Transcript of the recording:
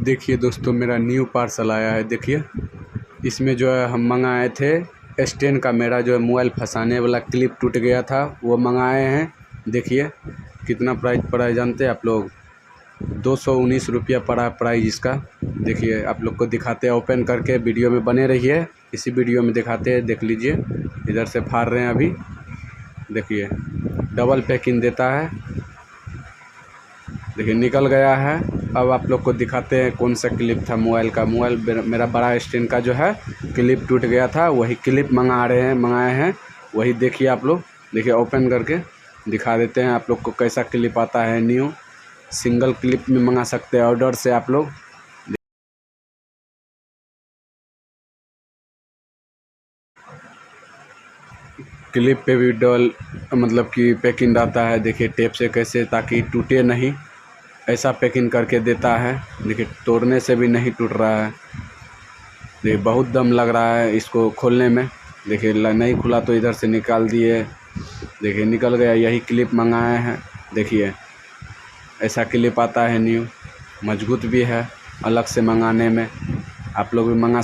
देखिए दोस्तों, मेरा न्यू पार्सल आया है। देखिए इसमें जो है हम मंगाए थे स्टैंड का। मेरा जो है मोबाइल फंसाने वाला क्लिप टूट गया था, वो मंगाए हैं। देखिए कितना प्राइस पड़ा है जानते हैं आप लोग? 219 रुपया पड़ा प्राइस इसका। देखिए आप लोग को दिखाते हैं ओपन करके, वीडियो में बने रहिए। इसी वीडियो में दिखाते हैं, देख लीजिए। इधर से फाड़ रहे हैं अभी। देखिए डबल पैकिंग देता है। देखिए निकल गया है। अब आप लोग को दिखाते हैं कौन सा क्लिप था मोबाइल का। मोबाइल मेरा बड़ा स्टैंड का जो है क्लिप टूट गया था, वही क्लिप मंगाए हैं। वही देखिए आप लोग। देखिए ओपन करके दिखा देते हैं आप लोग को कैसा क्लिप आता है। न्यू सिंगल क्लिप में मंगा सकते हैं ऑर्डर से आप लोग। क्लिप पे भी डबल मतलब कि पैकिंग आता है। देखिए टेप से कैसे, ताकि टूटे नहीं, ऐसा पैकिंग करके देता है। देखिए तोड़ने से भी नहीं टूट रहा है। देखिए बहुत दम लग रहा है इसको खोलने में। देखिए नहीं खुला तो इधर से निकाल दिए। देखिए निकल गया। यही क्लिप मंगाए हैं। देखिए ऐसा क्लिप आता है न्यू, मजबूत भी है। अलग से मंगाने में आप लोग भी मंगा